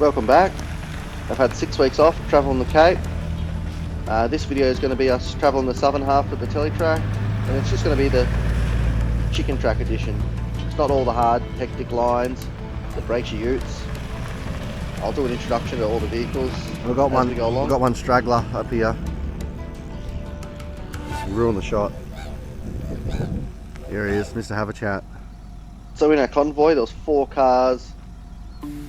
Welcome back. I've had 6 weeks off travelling the Cape. This video is going to be us travelling the southern half of the Telly track, and it's just going to be the chicken track edition. It's not all the hard, hectic lines that breaks your utes. I'll do an introduction to all the vehicles We've got as we go along. We've got one straggler up here. Ruin the shot. Here he is, Mr. Have a Chat. So in our convoy there was 4 cars,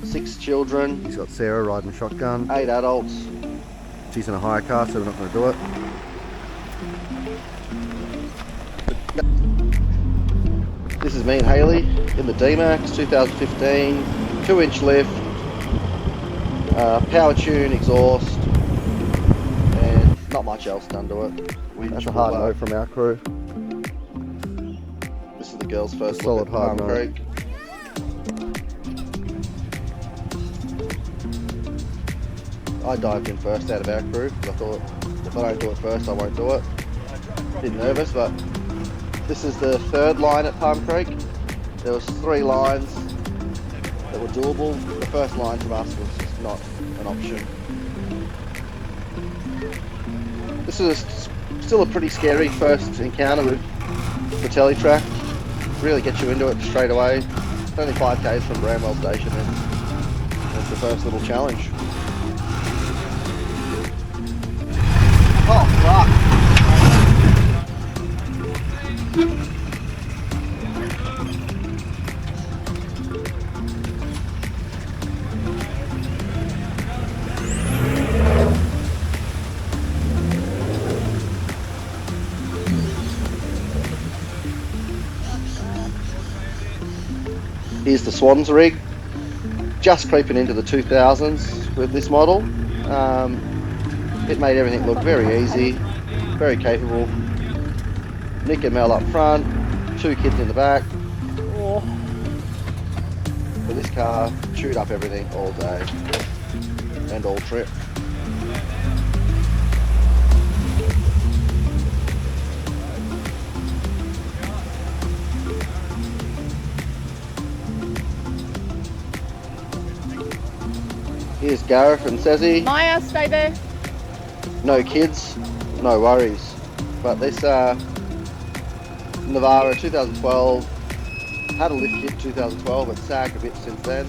6 children. He's got Sarah riding shotgun. 8 adults. She's in a hire car, so we're not going to do it. This is me and Haley in the D-Max 2015, 2-inch lift, power tune, exhaust, and not much else done to it. That's a hard no from our crew. This is the girls' first A solid look at hard Palm no. Creek. I dived in first out of our crew because I thought if I don't do it first I won't do it. A bit nervous, but this is the 3rd line at Palm Creek. There was 3 lines that were doable. The first line from us was just not an option. This is still a pretty scary first encounter with the Telly track. Really gets you into it straight away. It's only 5 k's from Bramwell Station, and it's the first little challenge. Oh fuck! Here's the Swans rig, just creeping into the 2000s with this model. It made everything look very easy, very capable. Nick and Mel up front, 2 kids in the back. But this car chewed up everything all day and all trip. Here's Gareth and Sezzy. Maya, stay there. No kids, no worries. But this Navara 2012, had a lift kit 2012, but sagged a bit since then.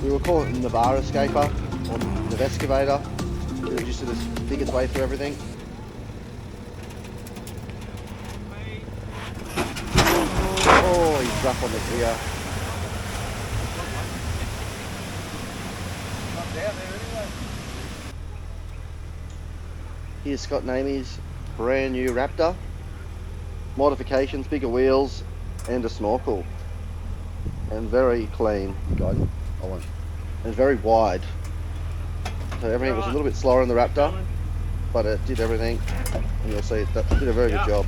We were calling it the Navara Escaper, or the Excavator. It was just to just dig its way through everything. Oh, he's rough on the rear. Here's Scott and Amy's brand new Raptor. Modifications, bigger wheels, and a snorkel. And very clean. And very wide. So everything was a little bit slower in the Raptor, but it did everything. And you'll see it did a very good job.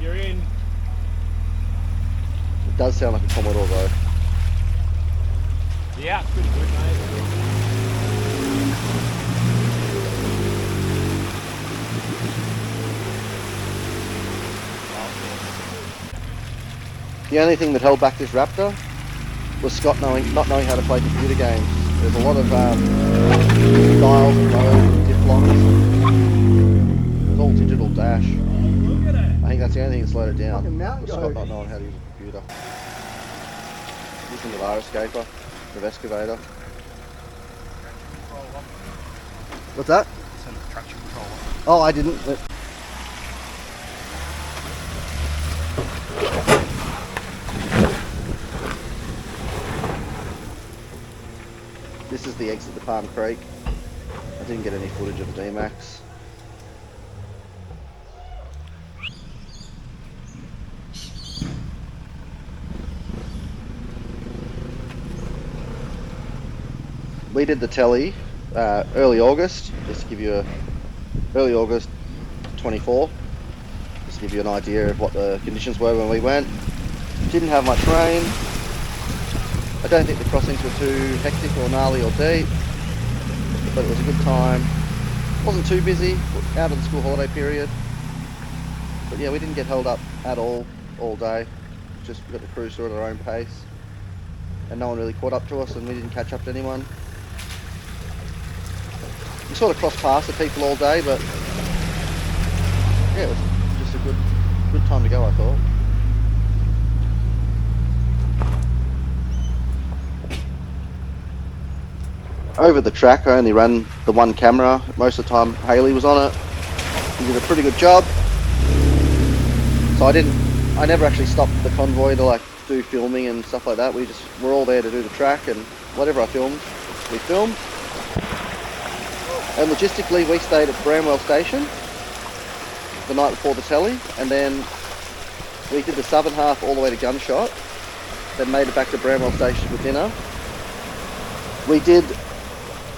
You're in. It does sound like a Commodore though. Yeah, it's pretty good, mate. The only thing that held back this Raptor was Scott not knowing how to play computer games. There's a lot of dials and modes and diff locks. It was all digital dash. I think that's the only thing that slowed it down, was Scott not knowing how to use a computer. Using the Navara Escaper, the Excavator. What's that? Oh, I didn't. This is the exit to Palm Creek. I didn't get any footage of the D-Max. We did the Telly early August, just to give you a early August 24, just to give you an idea of what the conditions were when we went. Didn't have much rain. I don't think the crossings were too hectic or gnarly or deep, but it was a good time. Wasn't too busy out of the school holiday period, but yeah, we didn't get held up at all day. Just got the cruise through at our own pace. and no one really caught up to us, and we didn't catch up to anyone. We sort of crossed paths with people all day, but yeah, it was just a good time to go, I thought. Over the track, I only ran the one camera. Most of the time, Haley was on it. He did a pretty good job. So I never actually stopped the convoy to like do filming and stuff like that. We're all there to do the track, and whatever I filmed, we filmed. And logistically, we stayed at Bramwell Station the night before the Telly, and then we did the southern half all the way to Gunshot, then made it back to Bramwell Station for dinner. We did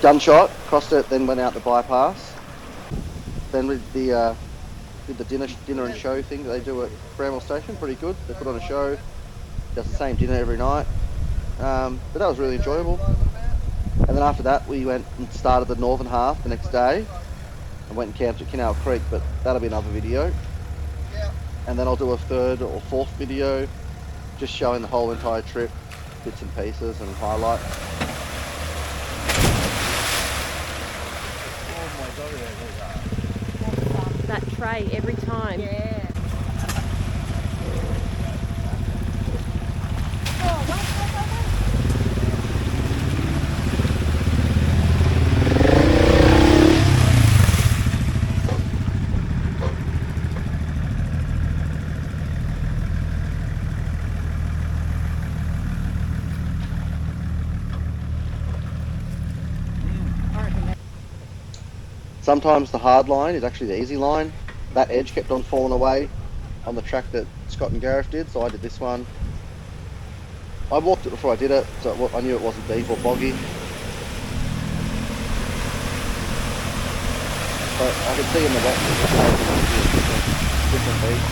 Gunshot, crossed it, then went out the bypass. Then we did the dinner and show thing that they do at Bramwell Station. Pretty good. They put on a show. Does the same dinner every night. But that was really enjoyable. And then after that, we went and started the northern half the next day, and went and camped at Canal Creek. But that'll be another video. And then I'll do a third or fourth video, just showing the whole entire trip, bits and pieces and highlights. That tray every time. Yeah. Sometimes the hard line is actually the easy line. That edge kept on falling away on the track that Scott and Gareth did, so I did this one. I walked it before I did it, so I knew it wasn't deep or boggy. But I could see in the wet different beat.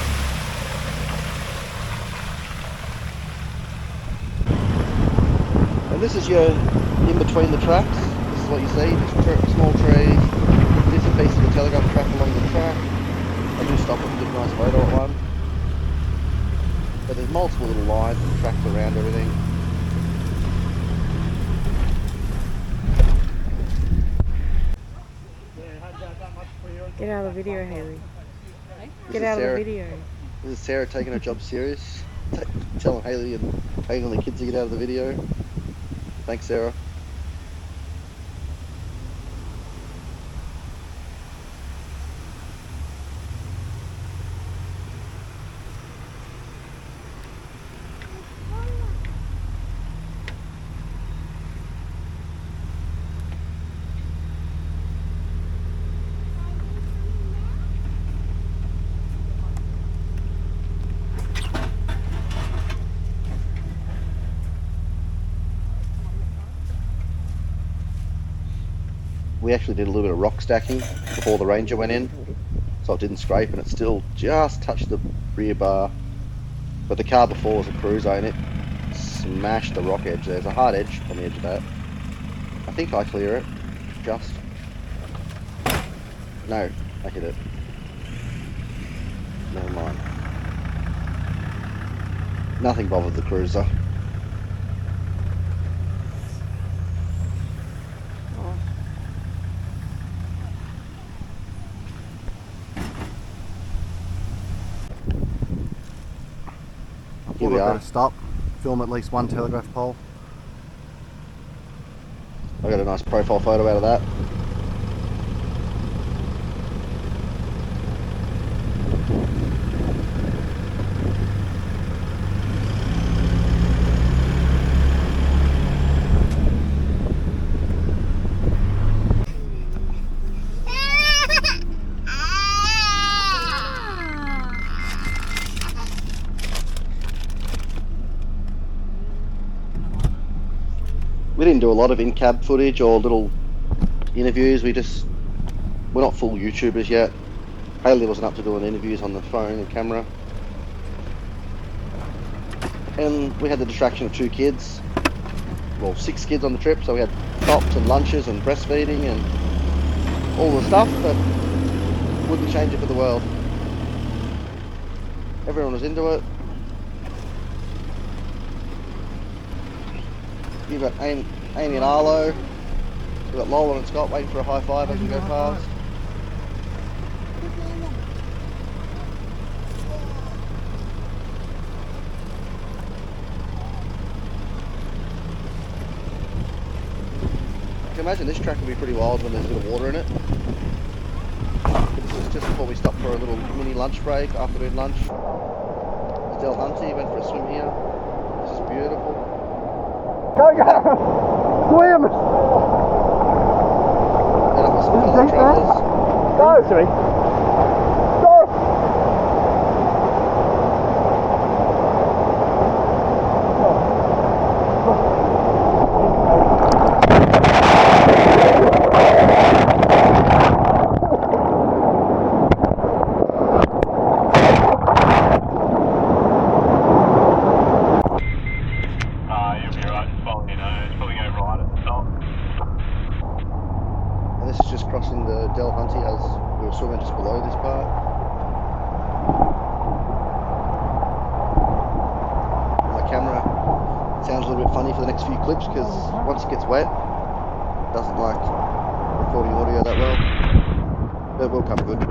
And this is your in between the tracks. This is what you see, just small trees, bits and pieces of the Telegraph track along the track. I do stop and get a nice photo at one. But there's multiple little lines and tracks around everything. Get out of the video, Haley. Get out of the video. This is Sarah taking her job serious. Telling Haley and the kids to get out of the video. Thanks, Sarah. We actually did a little bit of rock stacking before the Ranger went in, so it didn't scrape, and it still just touched the rear bar. But the car before was a Cruiser, and it smashed the rock edge. There's a hard edge on the edge of that. I think I clear it, just. No, I hit it. Never mind. Nothing bothered the Cruiser. Here we are. Stop, film at least one telegraph pole. I got a nice profile photo out of that. We didn't do a lot of in-cab footage or little interviews. We're not full YouTubers yet. Haley wasn't up to doing interviews on the phone and camera. And we had the distraction of 2 kids. Well, 6 kids on the trip, so we had stops and lunches and breastfeeding and all the stuff, but wouldn't change it for the world. Everyone was into it. You've got Amy and Arlo. We've got Lola and Scott waiting for a high five as we go past. I can imagine this track will be pretty wild when there's a bit of water in it. This is just before we stop for a little mini lunch break, afternoon lunch. Del Hunty went for a swim here. This is beautiful. Go, swim! Met up with some fellow travellers. Go! Sorry. And this is just crossing the Del Hunty as we were swimming just below this part. My camera sounds a little bit funny for the next few clips because once it gets wet, it doesn't like recording audio that well. But it will come good.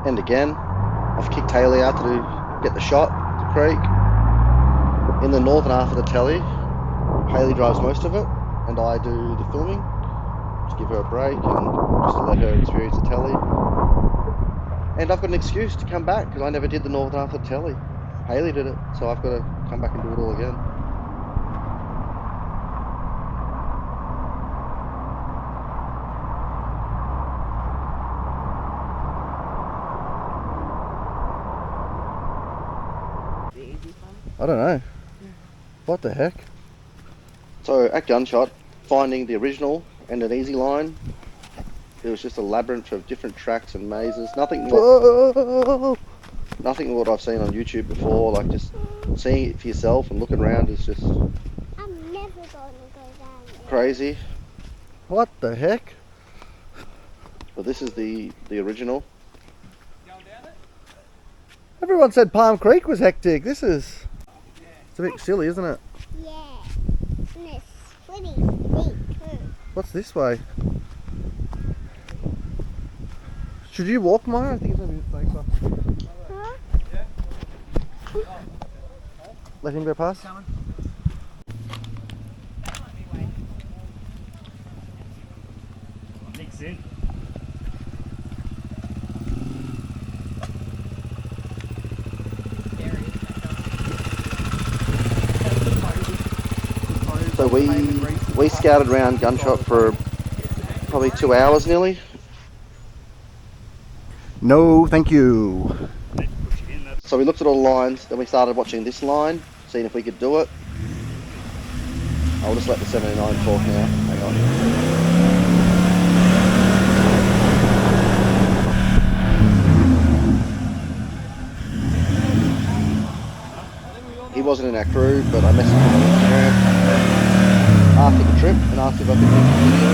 And again, I've kicked Telly out to get the shot, the creek. In the northern half of the Telly, Hayley drives most of it, and I do the filming, to give her a break and just to let her experience the Telly. And I've got an excuse to come back, because I never did the northern half of the Telly. Hayley did it, so I've got to come back and do it all again. I don't know. What the heck? So at Gunshot, finding the original and an easy line, it was just a labyrinth of different tracks and mazes. Nothing what I've seen on YouTube before. Like just seeing it for yourself and looking around is just I'm never going to go down there. crazy. What the heck? But this is the original. Everyone said Palm Creek was hectic. This is... It's a bit silly, isn't it? Yeah. And it's pretty steep too. What's this way? Should you walk, Maya? I think it's going to be safer. Huh? Let him go past? Nick's in. So we scouted around Gunshot for probably 2 hours nearly. No, thank you. So we looked at all the lines, then we started watching this line, seeing if we could do it. I'll just let the 79 talk now. Hang on. He wasn't in our crew, but I messaged him on Instagram after the trip and asked if I could do the video.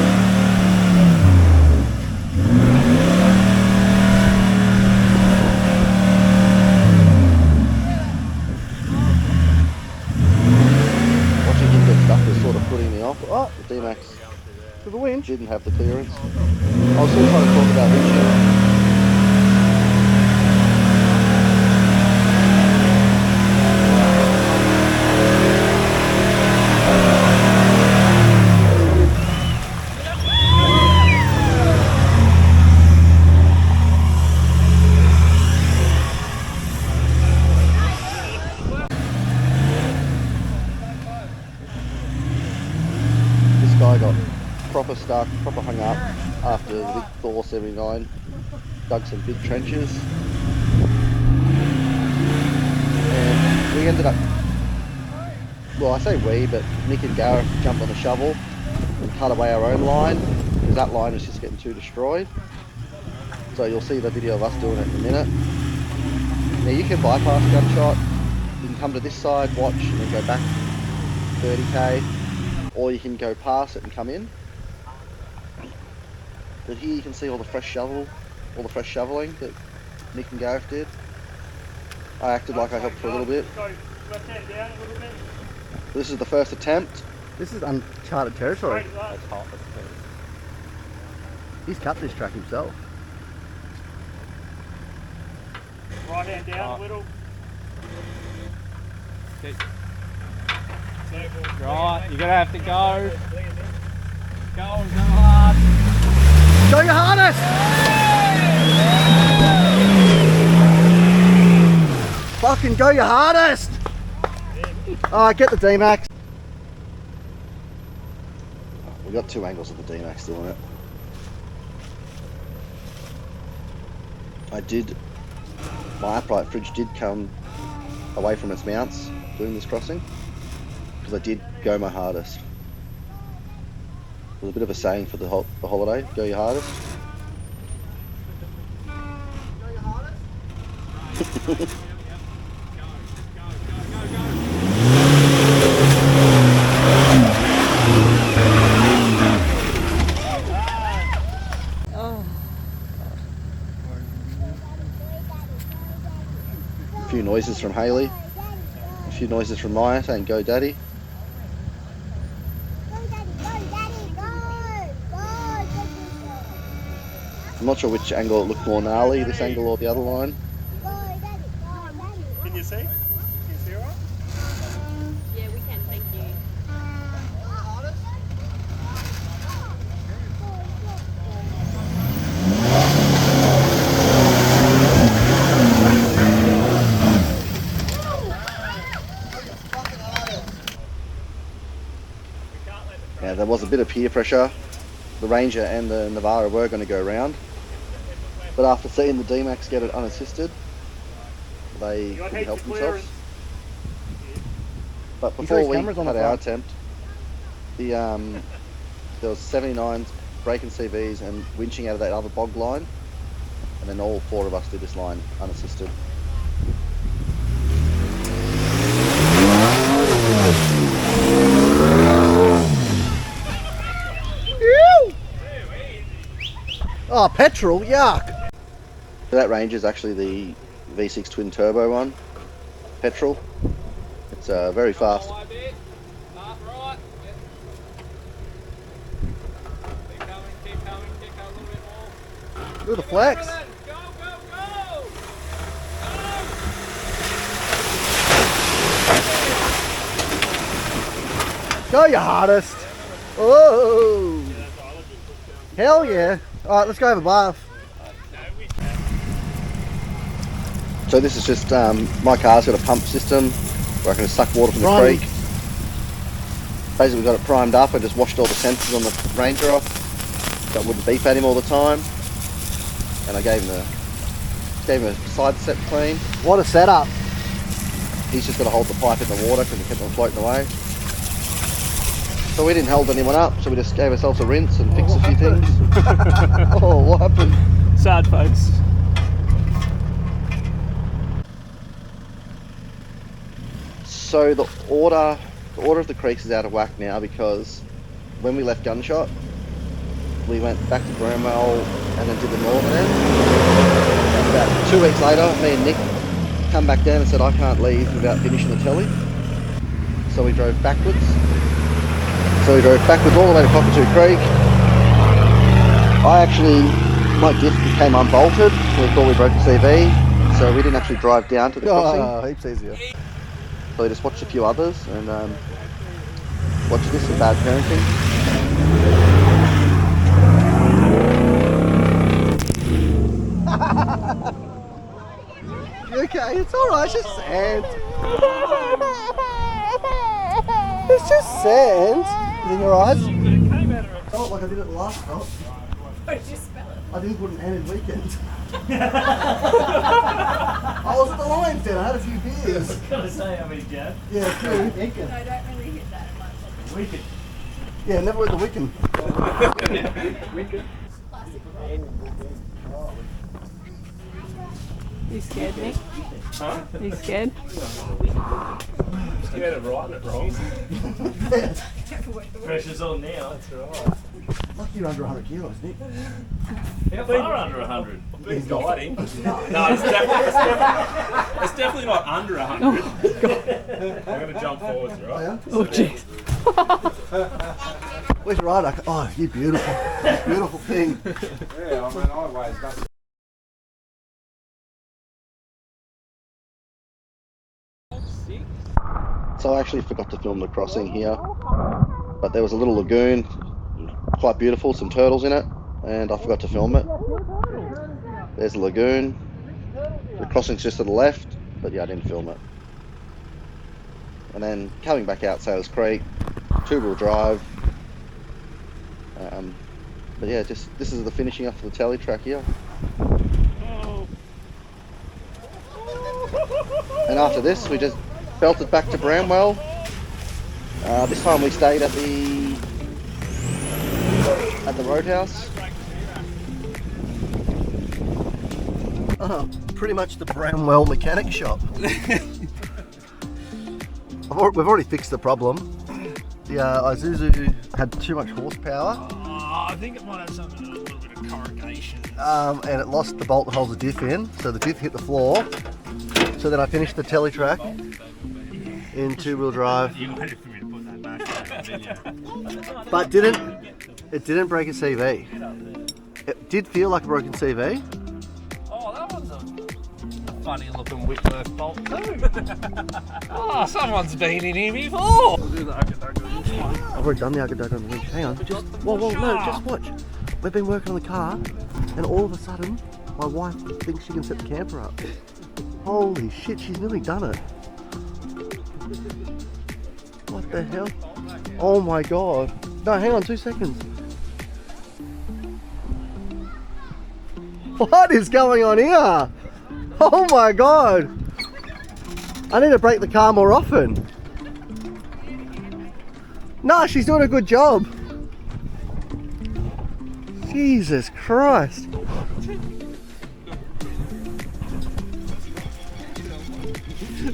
Watching him get stuck was sort of putting me off. Oh, the D-Max To the wind. didn't have the clearance. I was still trying to talk about windshield. proper stuck, proper hung up after the big Thor 79 dug some big trenches. And we ended up, well, I say we, but Nick and Gareth jumped on a shovel and cut away our own line, because that line was just getting too destroyed. So you'll see the video of us doing it in a minute. Now you can bypass Gunshot. You can come to this side, watch, and then go back 30k, or you can go past it and come in. But here you can see all the fresh shoveling that Nick and Gareth did. I acted like I helped for a little bit. This is the first attempt. This is Uncharted Territory. That's hot. He's cut this track himself. Right hand down a little. Right, you're gonna have to go. Go hard. Go your hardest! Fucking go your hardest! Alright, get the D-Max. We got two angles of the D-Max doing it. My upright fridge did come away from its mounts doing this crossing, because I did go my hardest. It was a bit of a saying for the holiday, go your hardest. Go your hardest? A few noises from Haley, a few noises from Maya saying go daddy. I'm not sure which angle it looked more gnarly, this angle or the other line. Can you see? Can you see all right? Yeah, we can, thank you. Yeah, there was a bit of peer pressure. The Ranger and the Navara were going to go round, but after seeing the D-Max get it unassisted, they couldn't help themselves. But before we had our attempt, there was 79s breaking CVs and winching out of that other bog line, and then all four of us did this line unassisted. Oh, petrol, yuck! That Ranger is actually the V6 twin turbo one, petrol. It's very fast. Little flex. Go your hardest. Oh, hell yeah. Alright, let's go have a bath. So this is just, my car's got a pump system where I can suck water from the creek. Basically got it primed up. I just washed all the sensors on the Ranger off so it wouldn't beep at him all the time. And I gave him a side set clean. What a setup. He's just got to hold the pipe in the water because he kept on floating away. So we didn't hold anyone up, so we just gave ourselves a rinse and fixed a few things. Oh, what happened? Sad folks. So the order of the creeks is out of whack now, because when we left Gunshot, we went back to Bramwell and then did the northern end. And about 2 weeks later, me and Nick come back down and said I can't leave without finishing the Telly. So we drove backwards. all the way to Cockatoo Creek. My diff became unbolted. We thought we broke the CV, so we didn't actually drive down to the crossing. Oh, heaps easier. So we just watched a few others and watched this for bad parenting. Okay, it's alright, it's just sand. It's just sand. Is it in your eyes? Oh, like I did it last stop. What did you spell it? I didn't put an N in weekend. I was at the Lions Den, I had a few beers. I was gonna say, I mean, Jeff. Yeah, true. No, I don't really hit that much. Wicked. Yeah, never went to Wicken. Wicked. You scared, Nick? Huh? You scared? You had it right and it wrong. Pressure's on now. That's right. Lucky you're under 100 kilos, Nick. How far under 100? He's dieting. No, it's definitely not under 100. I'm going to jump forwards, right? Yeah? Oh, jeez. Where's Ryder? Oh, you beautiful. Beautiful thing. Yeah, I mean, I weigh nothing. So I actually forgot to film the crossing here, but there was a little lagoon, quite beautiful, some turtles in it, and I forgot to film it. There's the lagoon. The crossing's just to the left, but yeah, I didn't film it. And then coming back out Sailors Creek, 2-wheel drive. But yeah, this is the finishing up of the Telly track here. And after this, we just belted back to Bramwell. This time we stayed at the Roadhouse. Pretty much the Bramwell mechanic shop. We've already fixed the problem. The Isuzu had too much horsepower. I think it might have something to do with a little bit of corrugation. And it lost the bolt that holds the diff in, so the diff hit the floor. So then I finished the Telly track in 2-wheel drive. You waited for me to put that back, didn't you? But it didn't break a CV. It did feel like a broken CV. Oh, that one's a funny looking Whitworth bolt too. Oh, someone's been in here before. I'll do the I've already done the Ugga on the winch. Hang on, just whoa, no, just watch. We've been working on the car, and all of a sudden, my wife thinks she can set the camper up. Holy shit, she's nearly done it. What the hell? Oh my god. No, hang on 2 seconds. What is going on here? Oh my god. I need to brake the car more often. No, she's doing a good job. Jesus Christ.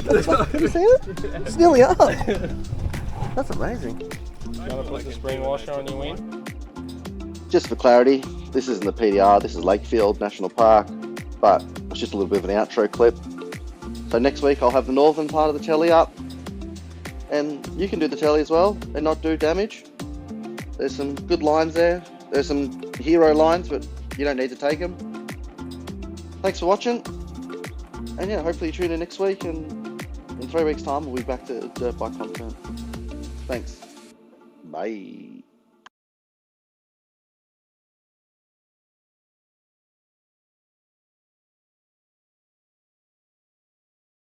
Have you seen it? It's nearly up. That's amazing. You want to put the spring washer on your wing? Just for clarity, this isn't the PDR, this is Lakefield National Park, but it's just a little bit of an outro clip. So next week I'll have the northern part of the Telly up, and you can do the Telly as well and not do damage. There's some good lines there. There's some hero lines, but you don't need to take them. Thanks for watching, and yeah, hopefully you tune in next week, and in 3 weeks time we'll be back to dirt bike content. Thanks. Bye.